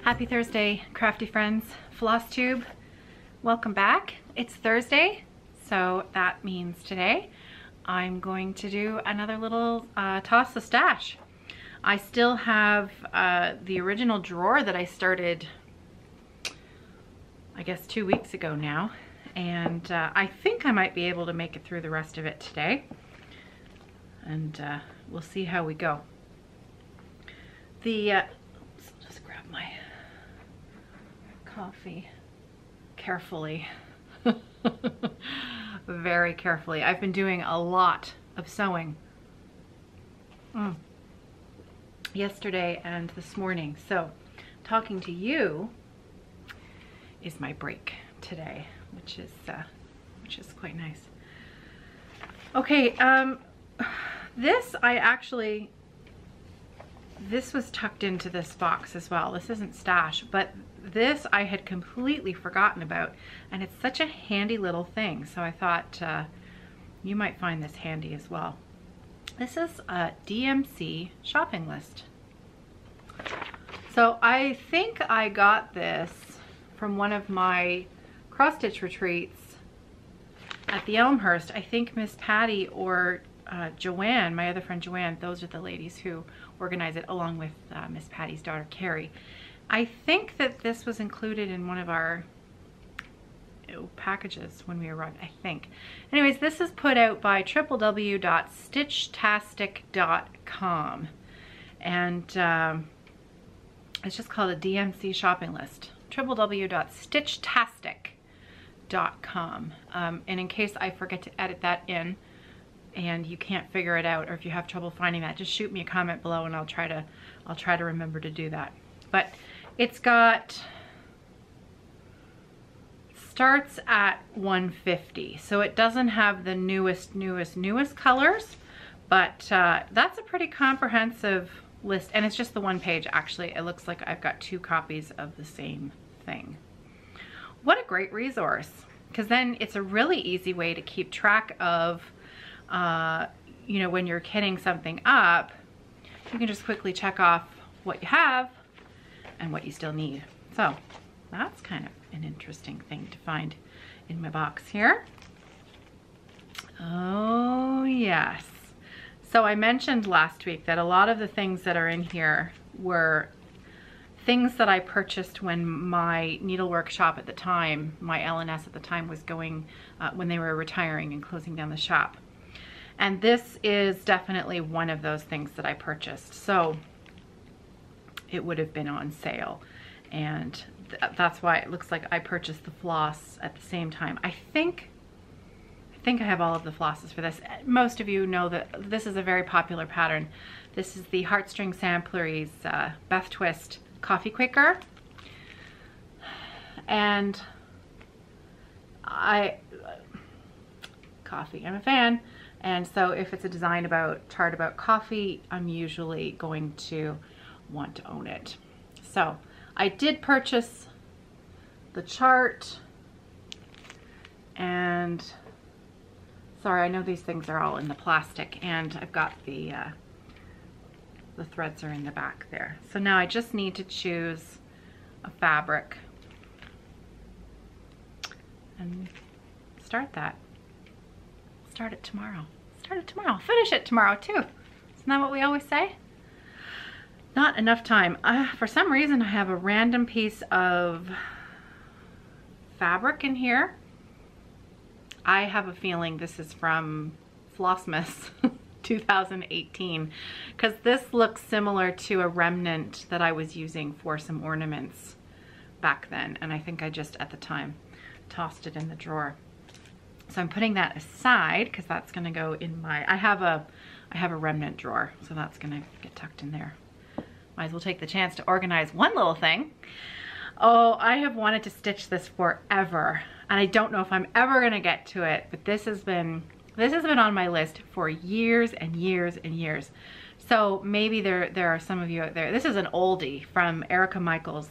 Happy Thursday, crafty friends. Flosstube, welcome back. It's Thursday, so that means today I'm going to do another little toss the stash. I still have the original drawer that I started, I guess 2 weeks ago now, and I think I might be able to make it through the rest of it today, and we'll see how we go. So just grab my coffee carefully. Very carefully. I've been doing a lot of sewing yesterday and this morning, so talking to you is my break today, which is quite nice. Okay, this was tucked into this box as well. This isn't stash, but this I had completely forgotten about, and it's such a handy little thing, so I thought you might find this handy as well. This is a Dmc Shopping List. So I think I got this from one of my cross-stitch retreats at the Elmhurst. I think Miss Patty or Joanne, my other friend Joanne, those are the ladies who organize it, along with Miss Patty's daughter Carrie. I think that this was included in one of our packages when we arrived, I think. Anyways, this is put out by www.stitchtastic.com, and it's just called a Dmc Shopping List. www.stitchtastic.com. And in case I forget to edit that in and you can't figure it out, or if you have trouble finding that, just shoot me a comment below and I'll try to remember to do that. But it's got, starts at 150, so it doesn't have the newest colors, but that's a pretty comprehensive list, and it's just the one page. Actually, it looks like I've got 2 copies of the same thing. What a great resource, because then it's a really easy way to keep track of you know, when you're kitting something up, you can just quickly check off what you have and what you still need. So that's kind of an interesting thing to find in my box here. Oh yes. So I mentioned last week that a lot of the things that are in here were things that I purchased when my needle workshop at the time, my LNS at the time, was going, when they were retiring and closing down the shop. And this is definitely one of those things that I purchased. So it would have been on sale. And that's why it looks like I purchased the floss at the same time. I think I have all of the flosses for this. Most of you know that this is a very popular pattern. This is the Heartstring Sampleries Beth Twist Coffee Quaker. And I'm a fan. And so if it's a design chart about coffee, I'm usually going to want to own it. So I did purchase the chart, and sorry, I know these things are all in the plastic, and I've got the threads are in the back there. So now I just need to choose a fabric and start that. Start it tomorrow. Start it tomorrow. Finish it tomorrow too. Isn't that what we always say? Not enough time. For some reason, I have a random piece of fabric in here. I have a feeling this is from Flossmas 2018, because this looks similar to a remnant that I was using for some ornaments back then, and I think I just at the time tossed it in the drawer. So I'm putting that aside because that's going to go in my, I have a remnant drawer, so that's going to get tucked in there. Might as well take the chance to organize one little thing. Oh, I have wanted to stitch this forever, and I don't know if I'm ever going to get to it, but this has been on my list for years and years and years. So maybe there are some of you out there. This is an oldie from Erica Michaels,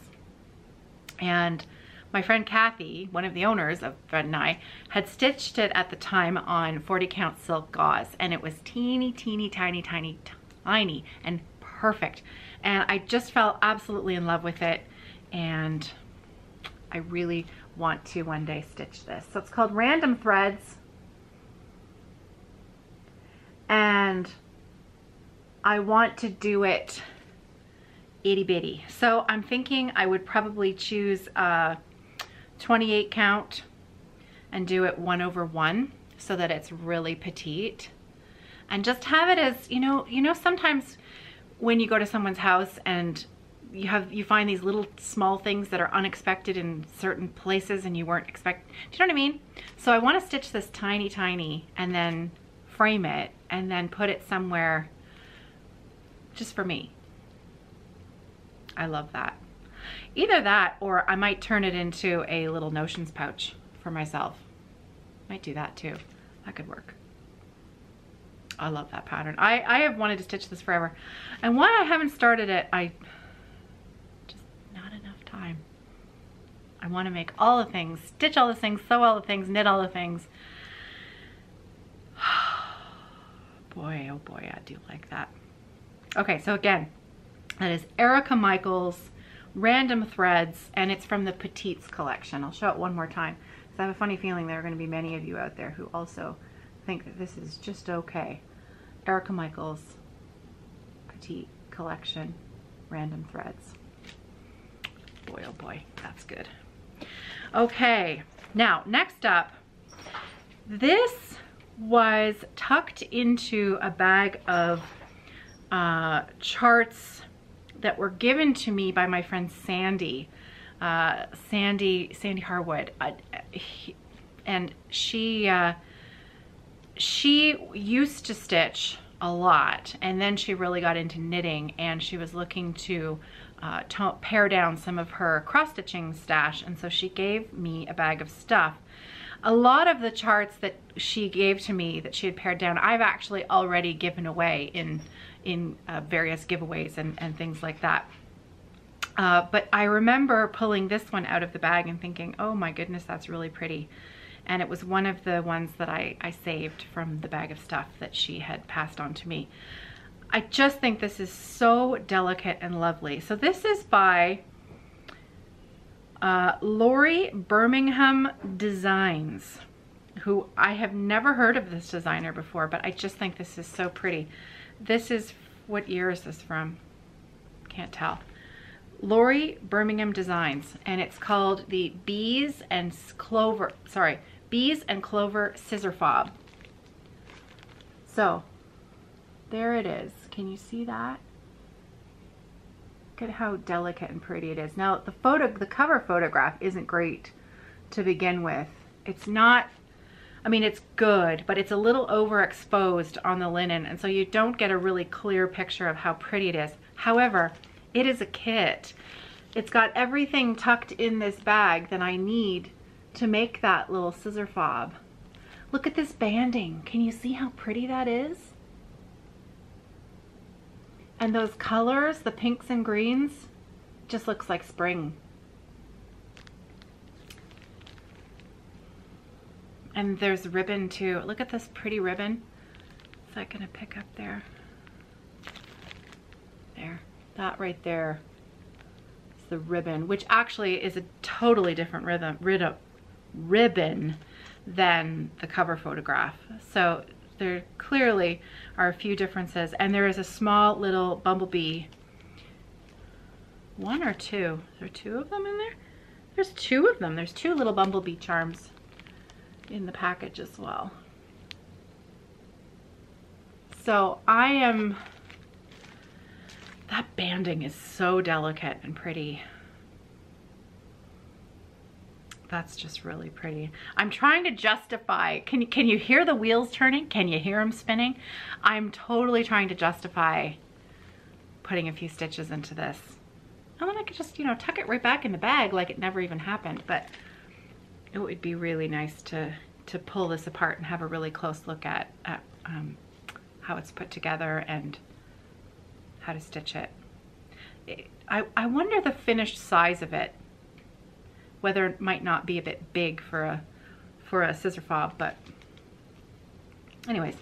and my friend Kathy, one of the owners of Fred and I, had stitched it at the time on 40 count silk gauze, and it was teeny, teeny, tiny, tiny, tiny, and perfect. And I just fell absolutely in love with it. and I really want to one day stitch this. So it's called Random Threads, and I want to do it itty bitty. So I'm thinking I would probably choose a 28 count and do it 1/1 so that it's really petite, and just have it as, you know, sometimes when you go to someone's house and you find these little small things that are unexpected in certain places and you weren't expect. Do you know what I mean? So I want to stitch this tiny and then frame it and then put it somewhere just for me. I love that. Either that, or I might turn it into a little notions pouch for myself. Might do that too. That could work. I love that pattern. I have wanted to stitch this forever. And why I haven't started it, just not enough time. I want to make all the things, stitch all the things, sew all the things, knit all the things. Boy, oh boy, I do like that. Okay, so again, that is Erica Michaels, Random Threads, and it's from the Petites collection. I'll show it one more time, because I have a funny feeling there are going to be many of you out there who also think that this is just okay. Erica Michaels, Petite collection, Random Threads. Boy, oh boy, that's good. Okay, now next up, this was tucked into a bag of charts that were given to me by my friend Sandy, Sandy Harwood, and she used to stitch a lot, and then she really got into knitting, and she was looking to pare down some of her cross-stitching stash, and so she gave me a bag of stuff. A lot of the charts that she gave to me that she had pared down, I've actually already given away in various giveaways and things like that. But I remember pulling this one out of the bag and thinking, oh my goodness, that's really pretty. And it was one of the ones that I saved from the bag of stuff that she had passed on to me. I just think this is so delicate and lovely. So this is by Laurie Birmingham Designs, who I have never heard of this designer before, but I just think this is so pretty. This is, what year is this from? Can't tell. Laurie Birmingham Designs, and it's called the Bees and Clover Scissor Fob. So there it is. Can you see that? Look at how delicate and pretty it is. Now the cover photograph isn't great to begin with. It's not, I mean, it's good, but it's a little overexposed on the linen, and so you don't get a really clear picture of how pretty it is. However, it is a kit. It's got everything tucked in this bag that I need to make that little scissor fob. Look at this banding. Can you see how pretty that is? And those colors, the pinks and greens, just looks like spring. And there's ribbon too. Look at this pretty ribbon. Is that gonna pick up there? There, that right there is the ribbon, which actually is a totally different ribbon than the cover photograph. So there clearly are a few differences, and there is a small little bumblebee. One or two? Is there two of them in there? There's two of them. There's two little bumblebee charms in the package as well. So that banding is so delicate and pretty. That's just really pretty. I'm trying to justify, can you hear the wheels turning? Can you hear them spinning? I'm totally trying to justify putting a few stitches into this. And then I could just, you know, tuck it right back in the bag like it never even happened. But it would be really nice to pull this apart and have a really close look at how it's put together and how to stitch it. I wonder the finished size of it, whether it might not be a bit big for a scissor fob, but anyways,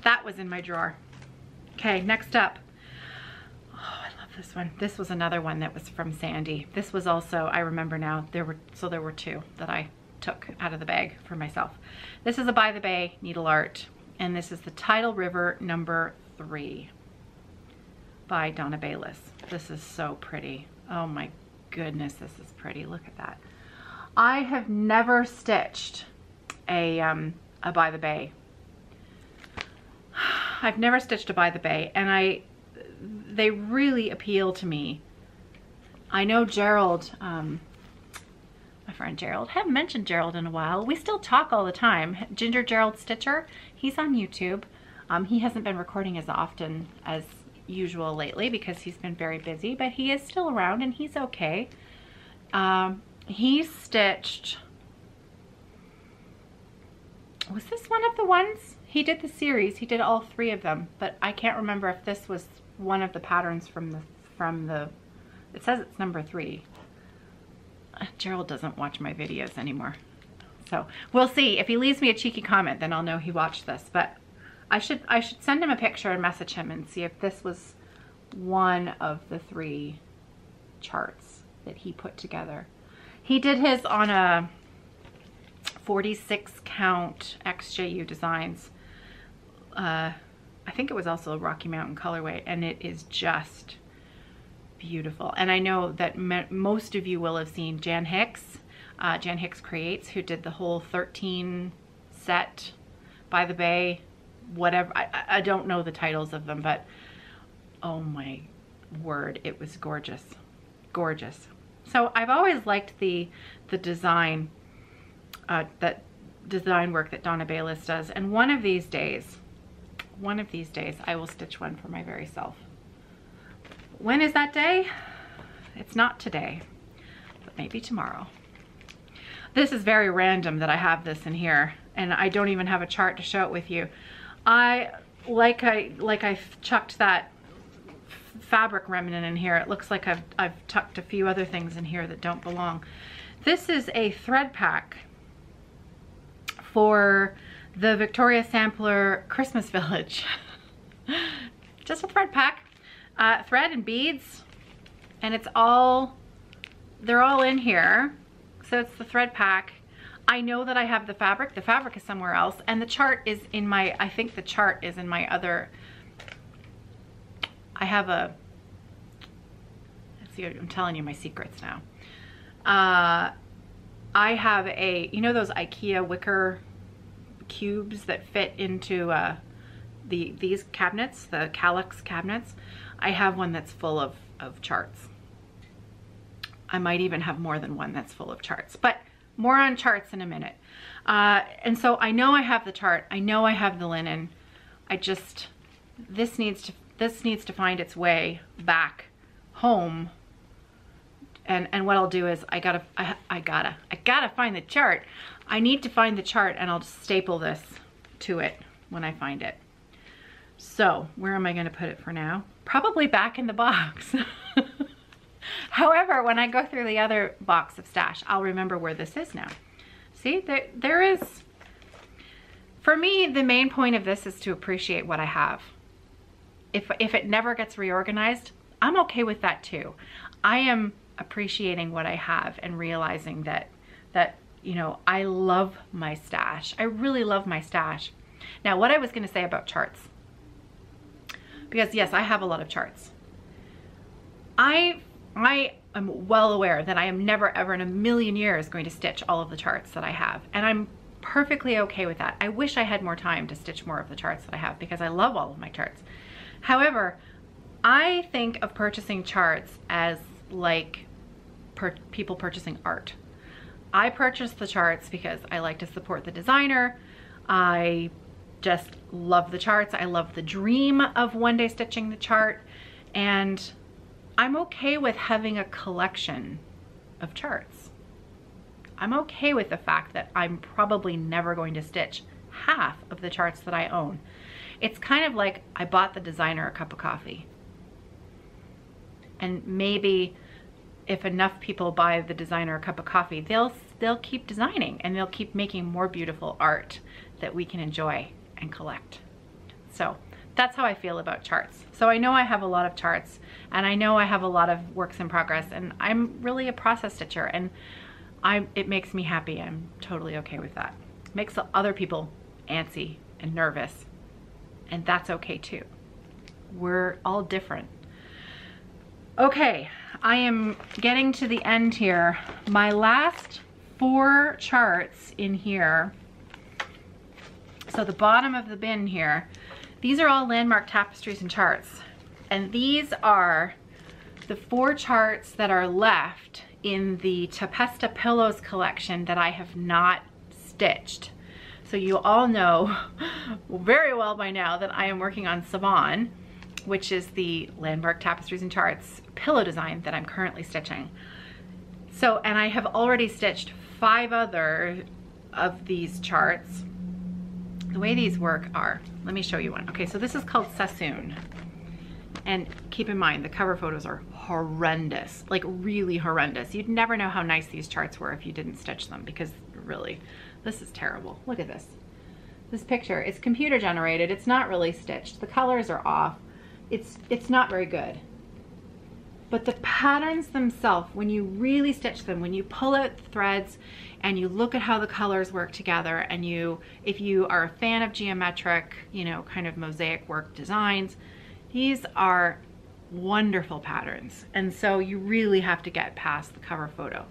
that was in my drawer. Okay, next up. Oh, I love this one. This was another one that was from Sandy. This was also, I remember now, there were two that I took out of the bag for myself. This is a By the Bay needle art, and this is the Tidal River number 3 by Donna Bayliss. This is so pretty. Oh my goodness, this is pretty. Look at that. I have never stitched a By the Bay. I've never stitched a By the Bay, and they really appeal to me. I know Gerald, my friend Gerald, haven't mentioned Gerald in a while. We still talk all the time. Ginger Gerald Stitcher, he's on YouTube. He hasn't been recording as often as usual lately because he's been very busy, but he is still around and he's okay. He stitched, was this one of the ones? He did the series, he did all 3 of them, but I can't remember if this was one of the patterns from the, it says it's number 3. Gerald doesn't watch my videos anymore. So we'll see. If he leaves me a cheeky comment, then I'll know he watched this, but I should send him a picture and message him and see if this was one of the 3 charts that he put together. He did his on a 46 count XJU Designs. I think it was also a Rocky Mountain colorway, and it is just beautiful. And I know that most of you will have seen Jan Hicks Creates, who did the whole 13 set By the Bay, whatever. I don't know the titles of them, but oh my word, it was gorgeous, gorgeous. So I've always liked the design, that design work that Donna Bayliss does, and one of these days I will stitch one for my very self. When is that day? It's not today, but maybe tomorrow. This is very random that I have this in here, and I don't even have a chart to show it with you. Like I chucked that fabric remnant in here. It looks like I've tucked a few other things in here that don't belong. This is a thread pack for the Victoria Sampler Christmas Village. Just a thread pack, thread and beads, and they're all in here. So it's the thread pack. I know that I have the fabric. The fabric is somewhere else, and the chart is in my, I think the chart is in my other, I have a, let's see, I'm telling you my secrets now. I have a, you know those IKEA wicker cubes that fit into these cabinets, the Calyx cabinets? I have one that's full of charts. I might even have more than one that's full of charts, but more on charts in a minute. And so I know I have the chart. I know I have the linen. This needs to find its way back home. And what I'll do is I gotta find the chart. I need to find the chart, and I'll just staple this to it when I find it. So where am I gonna put it for now? Probably back in the box. However, when I go through the other box of stash, I'll remember where this is now. See, there is, for me, the main point of this is to appreciate what I have. If it never gets reorganized, I'm okay with that too. I am appreciating what I have and realizing that you know, I love my stash. I really love my stash. Now, what I was gonna say about charts, because yes, I have a lot of charts. I am well aware that I am never ever in a million years going to stitch all of the charts that I have, and I'm perfectly okay with that. I wish I had more time to stitch more of the charts that I have because I love all of my charts. However, I think of purchasing charts as like people purchasing art. I purchase the charts because I like to support the designer. I just love the charts. I love the dream of one day stitching the chart, and I'm okay with having a collection of charts. I'm okay with the fact that I'm probably never going to stitch half of the charts that I own. It's kind of like I bought the designer a cup of coffee. And maybe if enough people buy the designer a cup of coffee, they'll keep designing and they'll keep making more beautiful art that we can enjoy and collect. So that's how I feel about charts. So I know I have a lot of charts, and I know I have a lot of works in progress, and I'm really a process stitcher, and it makes me happy. I'm totally okay with that. It makes other people antsy and nervous, and that's okay too. We're all different. Okay, I am getting to the end here. My last 4 charts in here, so the bottom of the bin here, these are all landmark tapestries and charts. And these are the 4 charts that are left in the Tempesta Pillows collection that I have not stitched. So you all know very well by now that I am working on Savon, which is the landmark tapestries and charts pillow design that I'm currently stitching. So, and I have already stitched 5 other of these charts. The way these work are, let me show you one. Okay, so this is called Sassoon. And keep in mind, the cover photos are horrendous, like really horrendous. You'd never know how nice these charts were if you didn't stitch them, because really, this is terrible. Look at this. This picture, it's computer generated. It's not really stitched. The colors are off. It's not very good. But the patterns themselves, when you really stitch them, when you pull out the threads and you look at how the colors work together, and if you are a fan of geometric, you know, kind of mosaic work designs, these are wonderful patterns. And so you really have to get past the cover photo.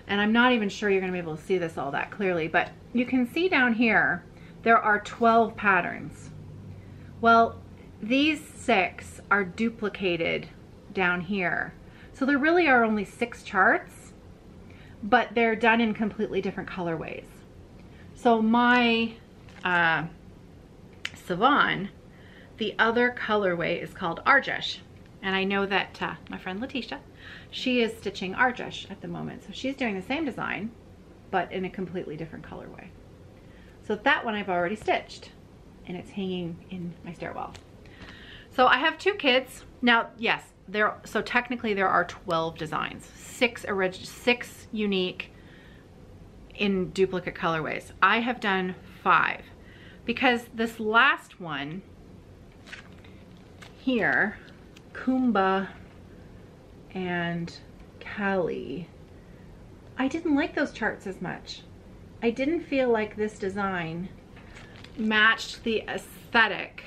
And I'm not even sure you're gonna be able to see this all that clearly, but you can see down here, there are 12 patterns. Well, these 6 are duplicated down here. So there really are only 6 charts, but they're done in completely different colorways. So my Savon, the other colorway is called Argesh. And I know that my friend Letitia, she is stitching Argesh at the moment. So she's doing the same design, but in a completely different colorway. So that one I've already stitched, and it's hanging in my stairwell. So I have 2 kids. Now, yes, so technically there are 12 designs, 6 unique in duplicate colorways. I have done 5 because this last one here, Kumba and Kali, I didn't like those charts as much. I didn't feel like this design matched the aesthetic.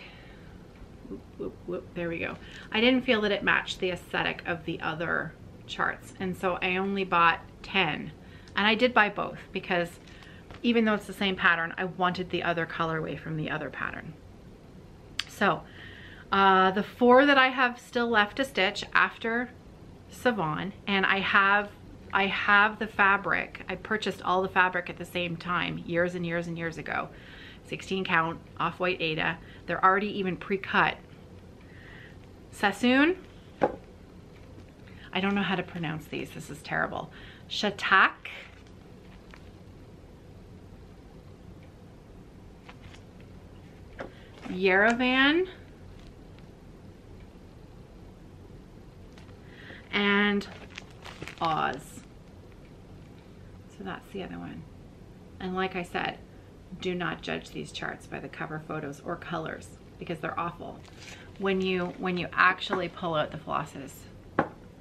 There we go. I didn't feel that it matched the aesthetic of the other charts, and so I only bought 10. And I did buy both because even though it's the same pattern, I wanted the other colorway from the other pattern. So the 4 that I have still left to stitch after Savon, and I have the fabric. I purchased all the fabric at the same time years and years and years ago. 16 count off-white Aida. They're already even pre-cut. Sassoon, I don't know how to pronounce these. This is terrible. Shatak, Yerevan, and Oz. So that's the other one. And like I said, do not judge these charts by the cover photos or colors, because they're awful. When you actually pull out the flosses,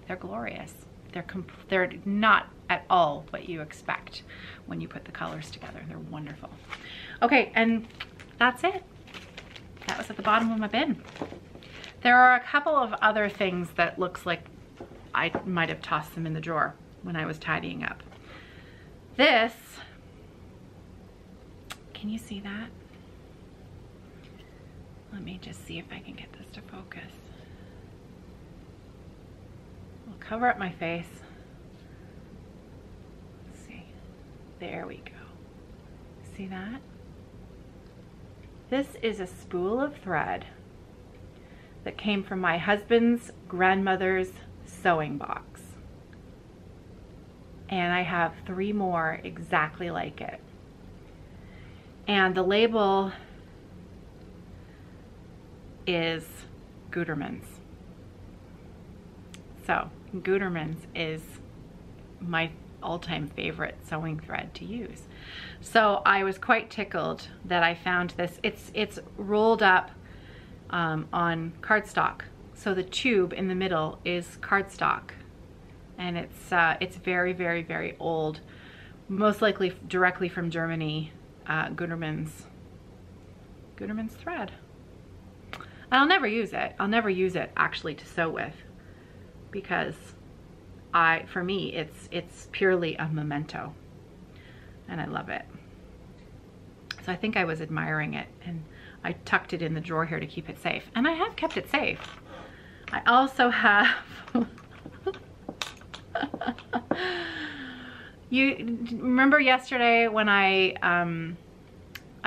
they're glorious. They're not at all what you expect when you put the colors together. They're wonderful. Okay, and that's it. That was at the bottom of my bin. There are a couple of other things that looks like I might have tossed them in the drawer when I was tidying up. This, can you see that? Let me just see if I can get this to focus. I'll cover up my face. Let's see. There we go. See that? This is a spool of thread that came from my husband's grandmother's sewing box. And I have 3 more exactly like it. And the label is Gutermann's. So Gutermann's is my all-time favorite sewing thread to use. So I was quite tickled that I found this. It's rolled up on cardstock. So the tube in the middle is cardstock, and it's very, very, very old, most likely directly from Germany. Gutermann's thread. And I'll never use it. I'll never use it actually to sew with, because for me it's purely a memento, and I love it. So I think I was admiring it, and I tucked it in the drawer here to keep it safe, and I have kept it safe. I also have you remember yesterday when I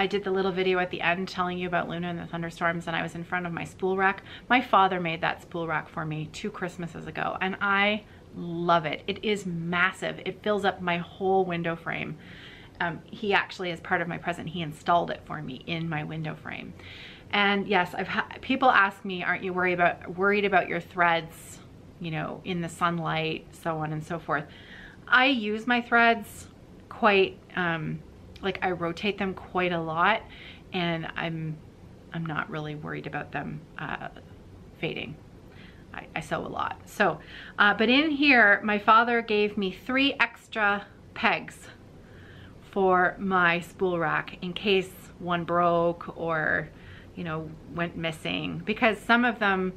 did the little video at the end telling you about Luna and the thunderstorms, and I was in front of my spool rack? My father made that spool rack for me 2 Christmases ago, and I love it. It is massive. It fills up my whole window frame. He actually, as part of my present, he installed it for me in my window frame. And yes, I've had people ask me, aren't you worried about your threads, you know, in the sunlight, so on and so forth. I use my threads quite, like I rotate them quite a lot, and I'm not really worried about them fading. I sew a lot. So, but in here, my father gave me 3 extra pegs for my spool rack in case one broke or, you know, went missing, because some of them,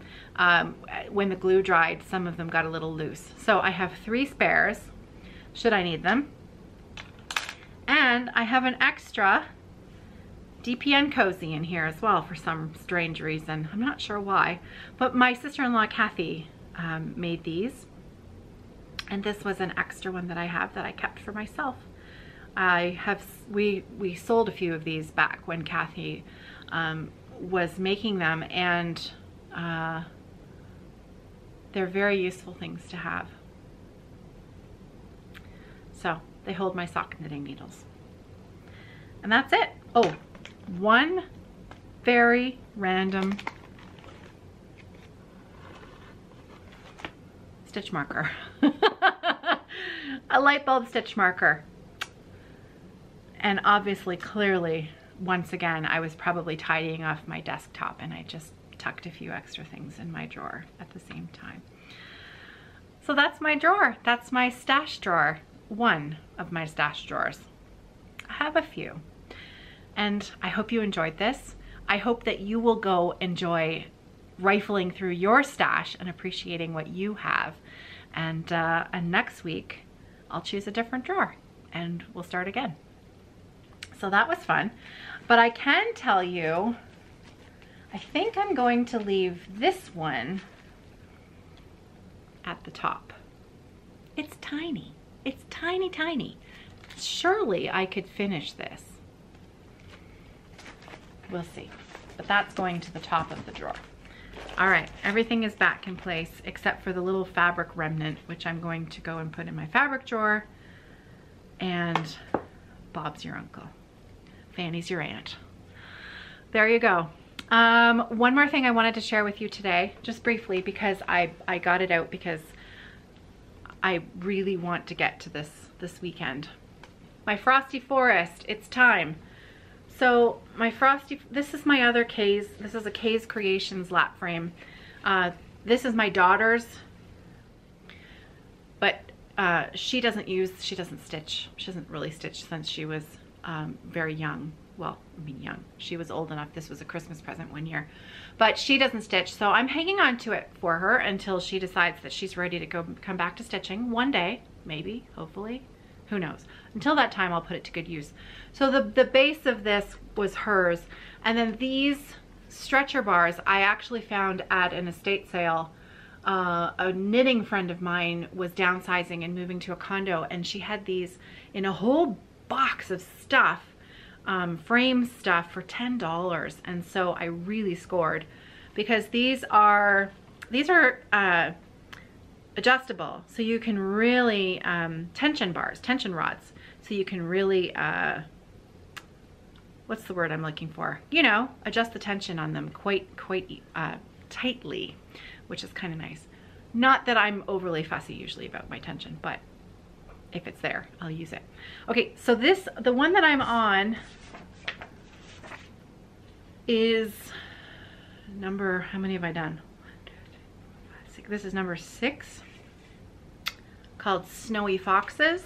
when the glue dried, some of them got a little loose. So I have 3 spares should I need them. And I have an extra DPN cozy in here as well for some strange reason. I'm not sure why, but my sister-in-law Kathy made these, and this was an extra one that I have that I kept for myself. We sold a few of these back when Kathy was making them, and they're very useful things to have. So they hold my sock knitting needles. And that's it. Oh, one very random stitch marker. A light bulb stitch marker. And obviously, clearly, once again, I was probably tidying off my desktop, and I just tucked a few extra things in my drawer at the same time. So that's my drawer. That's my stash drawer. One of my stash drawers. I have a few. And I hope you enjoyed this. I hope that you will go enjoy rifling through your stash and appreciating what you have. And next week, I'll choose a different drawer and we'll start again. So that was fun. But I can tell you, I think I'm going to leave this one at the top. It's tiny. It's tiny, tiny. Surely I could finish this. We'll see. But that's going to the top of the drawer. All right, everything is back in place except for the little fabric remnant, which I'm going to go and put in my fabric drawer. And Bob's your uncle. Fanny's your aunt. There you go. One more thing I wanted to share with you today, just briefly, because I got it out because I really want to get to this weekend. My Frosty Forest, it's time. So my Frosty, this is my other K's. This is a K's Creations lap frame. This is my daughter's, but she doesn't stitch. She doesn't really stitch since she was very young. Well, I mean young. She was old enough. This was a Christmas present one year. But she doesn't stitch, so I'm hanging on to it for her until she decides that she's ready to come back to stitching one day, maybe, hopefully. Who knows? Until that time, I'll put it to good use. So the base of this was hers. And then these stretcher bars I actually found at an estate sale. A knitting friend of mine was downsizing and moving to a condo, and she had these in a whole box of stuff, frame stuff for $10. And so I really scored, because these are adjustable, so you can really tension rods, so you can really what's the word I'm looking for, you know, adjust the tension on them quite tightly, which is kind of nice. Not that I'm overly fussy usually about my tension, but if it's there, I'll use it. Okay, so the one that I'm on is number, how many have I done? 1, 2, 3, 4, 5, 6. This is number 6, called Snowy Foxes.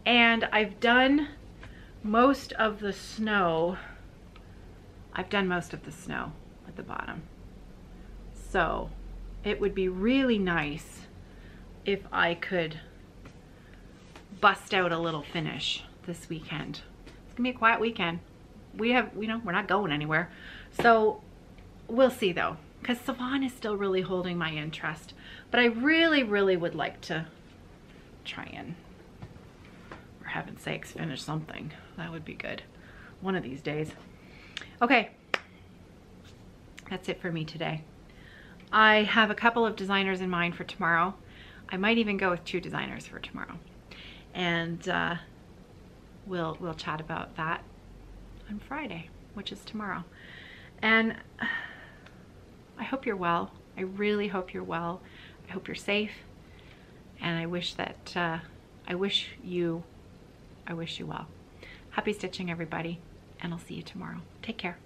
And I've done most of the snow. I've done most of the snow at the bottom. So it would be really nice if I could bust out a little finish this weekend. It's gonna be a quiet weekend. We have, you know, we're not going anywhere. So we'll see though, because Savon is still really holding my interest. But I really, really would like to try and, for heaven's sakes, finish something. That would be good one of these days. Okay, that's it for me today. I have a couple of designers in mind for tomorrow. I might even go with 2 designers for tomorrow. And we'll chat about that on Friday, which is tomorrow. And I hope you're well. I really hope you're well. I hope you're safe. And I wish that, I wish you well. Happy stitching, everybody. And I'll see you tomorrow. Take care.